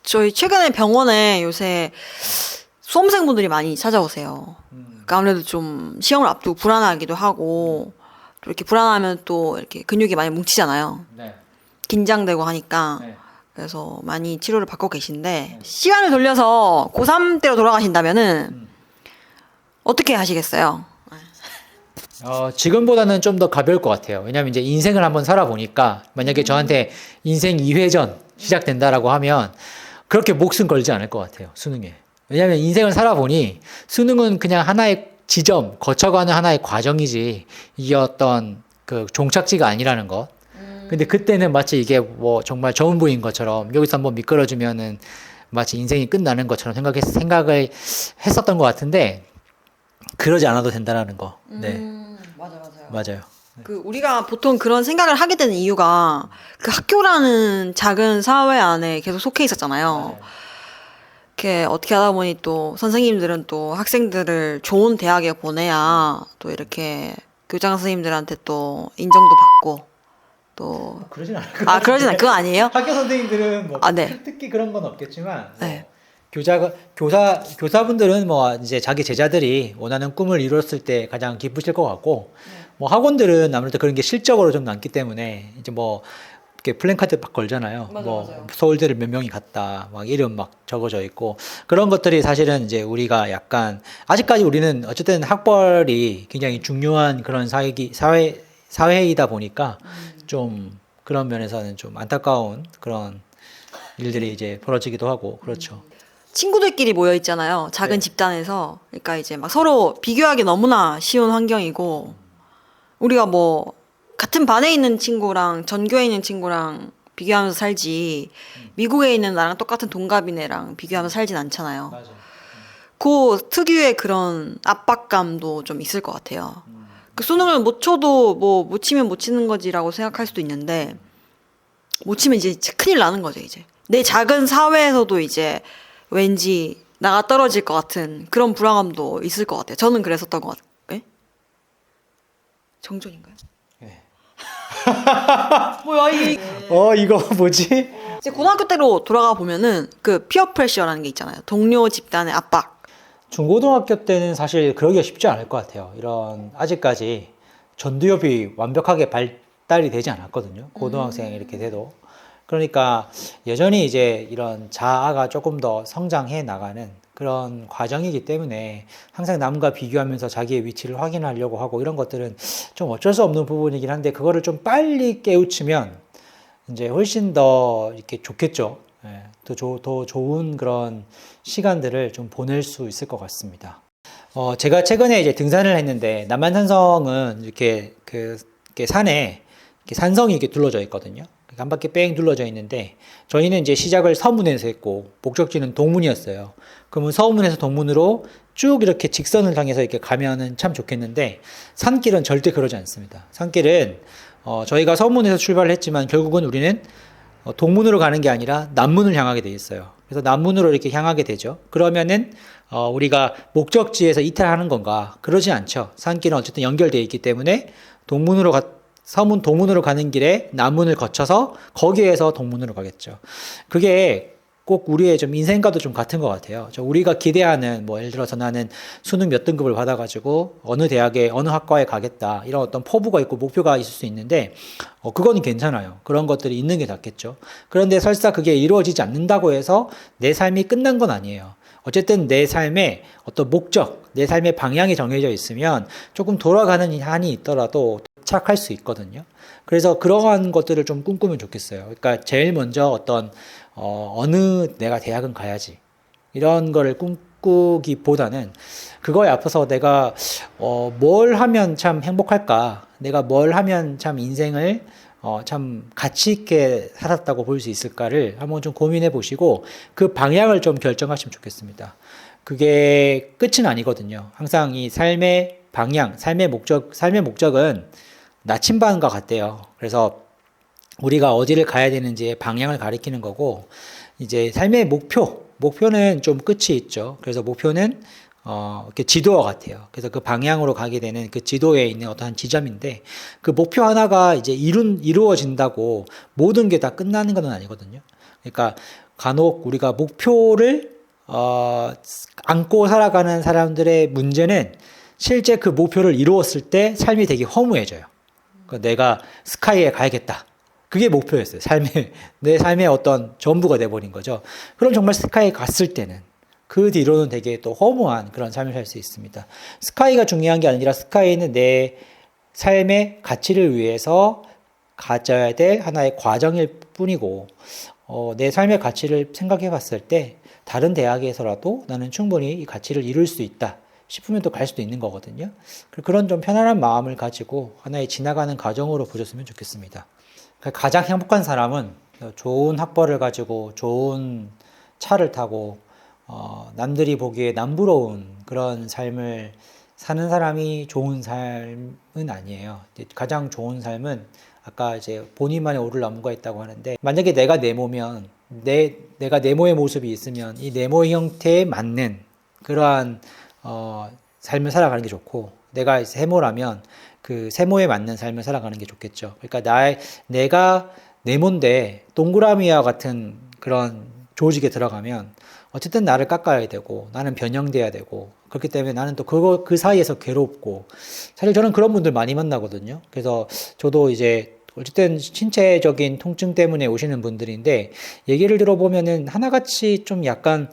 저희 최근에 병원에 요새 수험생분들이 많이 찾아오세요. 그러니까 아무래도 좀 시험을 앞두고 불안하기도 하고, 또 이렇게 불안하면 또 이렇게 근육이 많이 뭉치잖아요. 네. 긴장되고 하니까. 네. 그래서 많이 치료를 받고 계신데, 시간을 돌려서 고3 때로 돌아가신다면은, 어떻게 하시겠어요? 지금보다는 좀 더 가벼울 것 같아요. 왜냐면 이제 인생을 한번 살아보니까 만약에 저한테 인생 2회전 시작된다라고 하면 그렇게 목숨 걸지 않을 것 같아요. 수능에. 왜냐면 인생을 살아보니 수능은 그냥 하나의 지점, 거쳐가는 하나의 과정이지 이게 어떤 그 종착지가 아니라는 것. 근데 그때는 마치 이게 뭐 정말 전부인 것처럼 여기서 한번 미끄러지면은 마치 인생이 끝나는 것처럼 생각을 했었던 것 같은데 그러지 않아도 된다라는 거. 네. 맞아요. 맞아요. 그 우리가 보통 그런 생각을 하게 되는 이유가 그 학교라는 작은 사회 안에 계속 속해 있었잖아요. 이렇게 어떻게 하다 보니 또 선생님들은 또 학생들을 좋은 대학에 보내야 또 이렇게 교장 선생님들한테 또 인정도 받고 또 그러진 않을 것 같아요. 그러진 그거 아니에요? 학교 선생님들은 뭐 네. 특히 그런 건 없겠지만 네. 교사분들은 뭐 이제 자기 제자들이 원하는 꿈을 이뤘을 때 가장 기쁘실 것 같고 뭐 학원들은 아무래도 그런 게 실적으로 좀 남기 때문에 이제 뭐 이렇게 플랜카드 막 걸잖아요. 맞아요. 서울대를 몇 명이 갔다 막 이름 막 적어져 있고 그런 것들이 사실은 이제 우리가 약간 아직까지 우리는 어쨌든 학벌이 굉장히 중요한 그런 사회이다 보니까 좀 그런 면에서는 좀 안타까운 그런 일들이 이제 벌어지기도 하고 그렇죠. 친구들끼리 모여 있잖아요. 작은 네. 집단에서. 그러니까 이제 막 서로 비교하기 너무나 쉬운 환경이고 우리가 뭐 같은 반에 있는 친구랑 전교에 있는 친구랑 비교하면서 살지 미국에 있는 나랑 똑같은 동갑이네랑 비교하면서 살진 않잖아요. 맞아. 그 특유의 그런 압박감도 좀 있을 것 같아요. 그 수능을 못 쳐도 뭐 못 치면 못 치는 거지라고 생각할 수도 있는데 못 치면 이제 큰일 나는 거죠, 이제. 내 작은 사회에서도 이제 왠지 나가 떨어질 것 같은 그런 불안감도 있을 것 같아요. 저는 그랬었던 것 같아요. 예? 정전인가요? 네. 뭐야 이게? 이거 뭐지? 이제 고등학교 때로 돌아가 보면은 그 피어 프레셔라는 게 있잖아요. 동료 집단의 압박. 중고등학교 때는 사실 그러기가 쉽지 않을 것 같아요. 이런 아직까지 전두엽이 완벽하게 발달이 되지 않았거든요. 고등학생 이렇게 돼도. 그러니까 여전히 이제 이런 자아가 조금 더 성장해 나가는 그런 과정이기 때문에 항상 남과 비교하면서 자기의 위치를 확인하려고 하고 이런 것들은 좀 어쩔 수 없는 부분이긴 한데 그거를 좀 빨리 깨우치면 이제 훨씬 더 이렇게 좋겠죠. 예, 더 좋은 그런 시간들을 좀 보낼 수 있을 것 같습니다. 제가 최근에 이제 등산을 했는데 남한산성은 이렇게 산에 이렇게 산성이 이렇게 둘러져 있거든요. 한 바퀴 뺑 둘러져 있는데 저희는 이제 시작을 서문에서 했고 목적지는 동문이었어요. 그러면 서문에서 동문으로 쭉 이렇게 직선을 향해서 이렇게 가면은 참 좋겠는데 산길은 절대 그러지 않습니다. 산길은 저희가 서문에서 출발을 했지만 결국은 우리는 동문으로 가는 게 아니라 남문을 향하게 돼 있어요. 그래서 남문으로 이렇게 향하게 되죠. 그러면은 우리가 목적지에서 이탈하는 건가? 그러지 않죠. 산길은 어쨌든 연결되어 있기 때문에 서문 동문으로 가는 길에 남문을 거쳐서 거기에서 동문으로 가겠죠. 그게 꼭 우리의 좀 인생과도 좀 같은 것 같아요. 우리가 기대하는 뭐 예를 들어서 나는 수능 몇 등급을 받아가지고 어느 대학에 어느 학과에 가겠다 이런 어떤 포부가 있고 목표가 있을 수 있는데 그거는 괜찮아요. 그런 것들이 있는 게 낫겠죠. 그런데 설사 그게 이루어지지 않는다고 해서 내 삶이 끝난 건 아니에요. 어쨌든 내 삶의 어떤 목적, 내 삶의 방향이 정해져 있으면 조금 돌아가는 한이 있더라도 도착할 수 있거든요. 그래서 그러한 것들을 좀 꿈꾸면 좋겠어요. 그러니까 제일 먼저 어느 내가 대학은 가야지 이런 거를 꿈꾸기보다는 그거에 앞서서 내가 뭘 하면 참 행복할까, 내가 뭘 하면 참 인생을 참 가치 있게 살았다고 볼 수 있을까를 한번 좀 고민해 보시고 그 방향을 좀 결정하시면 좋겠습니다. 그게 끝은 아니거든요. 항상 이 삶의 방향, 삶의 목적은 나침반과 같대요. 그래서 우리가 어디를 가야 되는지의 방향을 가리키는 거고, 이제 삶의 목표는 좀 끝이 있죠. 그래서 목표는 이렇게 지도와 같아요. 그래서 그 방향으로 가게 되는 그 지도에 있는 어떠한 지점인데, 그 목표 하나가 이제 이루어진다고 모든 게 다 끝나는 건 아니거든요. 그러니까 간혹 우리가 목표를 안고 살아가는 사람들의 문제는 실제 그 목표를 이루었을 때 삶이 되게 허무해져요. 그러니까 내가 스카이에 가야겠다. 그게 목표였어요. 내 삶의 어떤 전부가 돼버린 거죠. 그럼 정말 스카이에 갔을 때는 그 뒤로는 되게 또 허무한 그런 삶을 살 수 있습니다. 스카이가 중요한 게 아니라 스카이는 내 삶의 가치를 위해서 가져야 될 하나의 과정일 뿐이고, 내 삶의 가치를 생각해 봤을 때 다른 대학에서라도 나는 충분히 이 가치를 이룰 수 있다 싶으면 또 갈 수도 있는 거거든요. 그런 좀 편안한 마음을 가지고 하나의 지나가는 과정으로 보셨으면 좋겠습니다. 가장 행복한 사람은 좋은 학벌을 가지고 좋은 차를 타고 남들이 보기에 남부러운 그런 삶을 사는 사람이 좋은 삶은 아니에요. 가장 좋은 삶은 아까 이제 본인만의 오를 나무가 있다고 하는데, 만약에 내가 네모면 내가 네모의 모습이 있으면 이 네모의 형태에 맞는 그러한 삶을 살아가는 게 좋고, 내가 세모라면 그 세모에 맞는 삶을 살아가는 게 좋겠죠. 그러니까 내가 네모인데 동그라미와 같은 그런 조직에 들어가면 어쨌든 나를 깎아야 되고 나는 변형돼야 되고, 그렇기 때문에 나는 또 그 사이에서 괴롭고, 사실 저는 그런 분들 많이 만나거든요. 그래서 저도 이제 어쨌든 신체적인 통증 때문에 오시는 분들인데, 얘기를 들어보면은 하나같이 좀 약간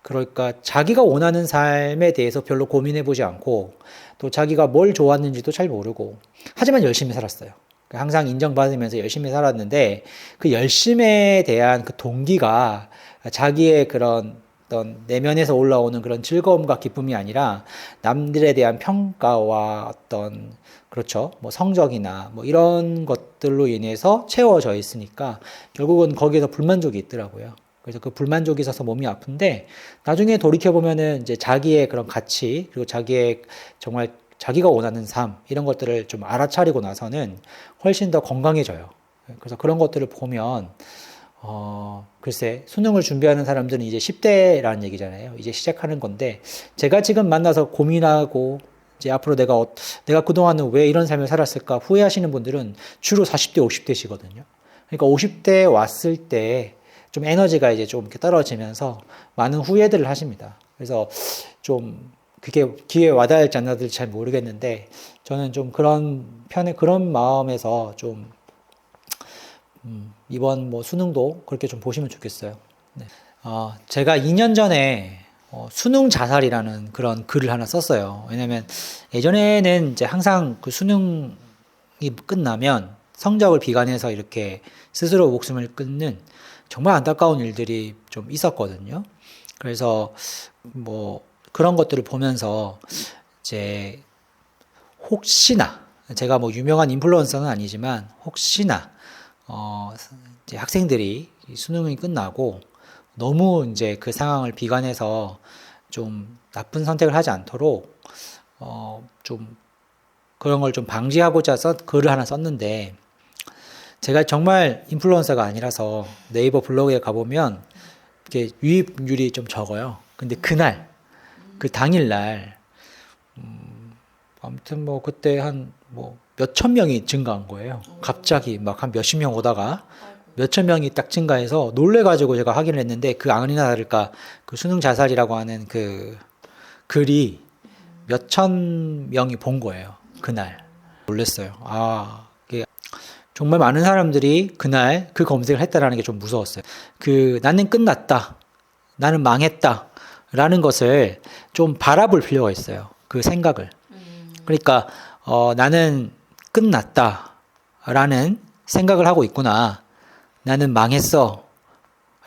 그러니까 자기가 원하는 삶에 대해서 별로 고민해보지 않고, 또 자기가 뭘 좋았는지도 잘 모르고, 하지만 열심히 살았어요. 항상 인정받으면서 열심히 살았는데, 그 열심에 대한 그 동기가 자기의 그런 어떤 내면에서 올라오는 그런 즐거움과 기쁨이 아니라 남들에 대한 평가와 어떤, 그렇죠, 뭐 성적이나 뭐 이런 것들로 인해서 채워져 있으니까 결국은 거기에서 불만족이 있더라고요. 그래서 그 불만족이 있어서 몸이 아픈데, 나중에 돌이켜보면은 이제 자기의 그런 가치, 그리고 자기의 정말 자기가 원하는 삶, 이런 것들을 좀 알아차리고 나서는 훨씬 더 건강해져요. 그래서 그런 것들을 보면, 글쎄, 수능을 준비하는 사람들은 이제 10대라는 얘기잖아요. 이제 시작하는 건데, 제가 지금 만나서 고민하고, 이제 앞으로 내가 그동안은 왜 이런 삶을 살았을까 후회하시는 분들은 주로 40대, 50대시거든요. 그러니까 50대 왔을 때 좀 에너지가 이제 좀 이렇게 떨어지면서 많은 후회들을 하십니다. 그래서 좀 그게 귀에 와닿을지 안 와닿을지 잘 모르겠는데, 저는 좀 그런 마음에서 좀 이번 뭐 수능도 그렇게 좀 보시면 좋겠어요. 네. 제가 2년 전에 수능 자살이라는 그런 글을 하나 썼어요. 왜냐면 예전에는 이제 항상 그 수능이 끝나면 성적을 비관해서 이렇게 스스로 목숨을 끊는 정말 안타까운 일들이 좀 있었거든요. 그래서 뭐 그런 것들을 보면서 이제 혹시나, 제가 뭐 유명한 인플루언서는 아니지만 혹시나 이제 학생들이 수능이 끝나고 너무 이제 그 상황을 비관해서 좀 나쁜 선택을 하지 않도록 좀 그런 걸 좀 방지하고자 글을 하나 썼는데, 제가 정말 인플루언서가 아니라서 네이버 블로그에 가보면 이렇게 유입률이 좀 적어요. 근데 그 당일날 아무튼 뭐 그때 한 뭐 몇천 명이 증가한 거예요. 갑자기 막 한 몇십 명 오다가 몇천 명이 딱 증가해서 놀래가지고 제가 확인을 했는데, 그 아니나 다를까 그 수능 자살이라고 하는 그 글이 몇천 명이 본 거예요. 그날 놀랬어요. 이게 정말 많은 사람들이 그날 그 검색을 했다라는 게 좀 무서웠어요. 나는 끝났다, 나는 망했다 라는 것을 좀 바라볼 필요가 있어요. 그 생각을. 그러니까 나는 끝났다 라는 생각을 하고 있구나, 나는 망했어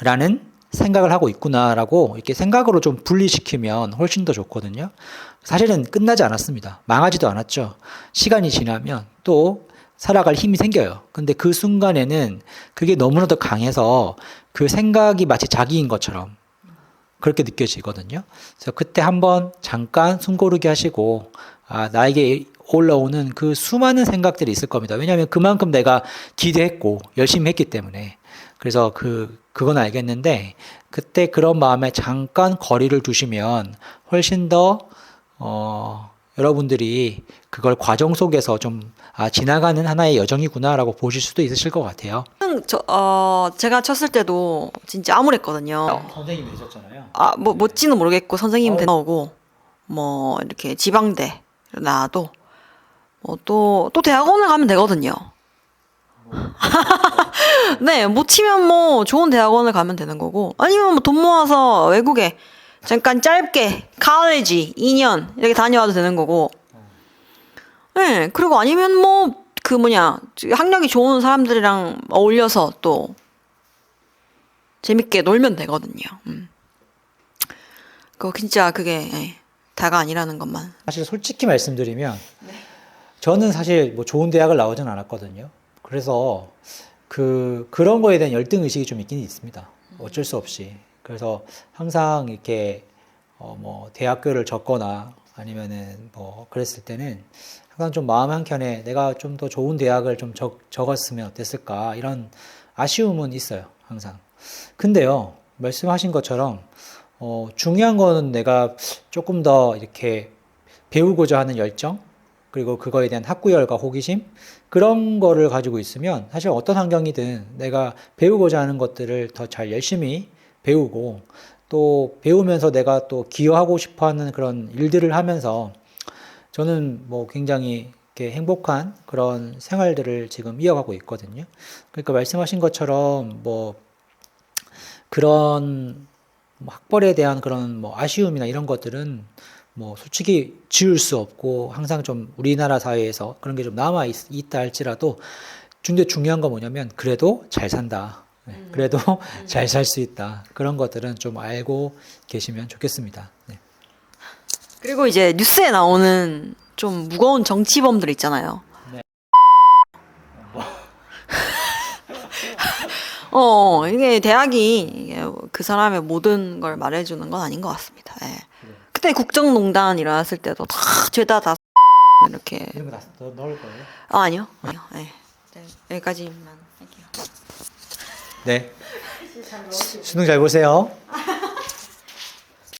라는 생각을 하고 있구나 라고 이렇게 생각으로 좀 분리시키면 훨씬 더 좋거든요. 사실은 끝나지 않았습니다. 망하지도 않았죠. 시간이 지나면 또 살아갈 힘이 생겨요. 근데 그 순간에는 그게 너무나도 강해서 그 생각이 마치 자기인 것처럼 그렇게 느껴지거든요. 그래서 그때 한번 잠깐 숨고르기 하시고, 나에게 올라오는 그 수많은 생각들이 있을 겁니다. 왜냐하면 그만큼 내가 기대했고 열심히 했기 때문에. 그래서 그건 알겠는데, 그때 그런 마음에 잠깐 거리를 두시면 훨씬 더 여러분들이 그걸 과정 속에서 좀 지나가는 하나의 여정이구나라고 보실 수도 있으실 것 같아요. 제가 쳤을 때도 진짜 암울했거든요. 선생님이 되셨잖아요. 뭐 멋지는 모르겠고 선생님 나오고 뭐 이렇게 지방대 나도 뭐 또 대학원을 가면 되거든요. 네, 못 치면 뭐 좋은 대학원을 가면 되는 거고 아니면 뭐 돈 모아서 외국에 잠깐 짧게 college 2년 이렇게 다녀와도 되는 거고. 네, 그리고 아니면 뭐 그 학력이 좋은 사람들이랑 어울려서 또 재밌게 놀면 되거든요. 그거 진짜 그게 다가 아니라는 것만. 사실 솔직히 말씀드리면 저는 사실 뭐 좋은 대학을 나오진 않았거든요. 그래서 그런 거에 대한 열등 의식이 좀 있긴 있습니다. 어쩔 수 없이. 그래서 항상 이렇게 뭐 대학교를 적거나 아니면은 뭐 그랬을 때는 항상 좀 마음 한켠에 내가 좀 더 좋은 대학을 좀 적었으면 어땠을까 이런 아쉬움은 있어요. 항상. 근데요, 말씀하신 것처럼 중요한 거는 내가 조금 더 이렇게 배우고자 하는 열정, 그리고 그거에 대한 학구열과 호기심, 그런 거를 가지고 있으면 사실 어떤 환경이든 내가 배우고자 하는 것들을 더 잘 열심히 배우고 또 배우면서 내가 또 기여하고 싶어 하는 그런 일들을 하면서 저는 뭐 굉장히 이렇게 행복한 그런 생활들을 지금 이어가고 있거든요. 그러니까 말씀하신 것처럼 뭐 그런 학벌에 대한 그런 뭐 아쉬움이나 이런 것들은 뭐 솔직히 지울 수 없고 항상 좀 우리나라 사회에서 그런 게 좀 남아 있다 할지라도 근데 중요한 건 뭐냐면 그래도 잘 산다. 그래도 잘 살 수 있다. 그런 것들은 좀 알고 계시면 좋겠습니다. 네. 그리고 이제 뉴스에 나오는 좀 무거운 정치범들 있잖아요. 네. 이게 이게 그 사람의 모든 걸 말해주는 건 아닌 것 같습니다. 예. 그때 국정농단 일어났을 때도 다 죄다 다 이렇게. 이런 거 다 넣을 거예요? 아니요. 예. 네, 여기까지만 할게요. 네. 수능 잘 보세요.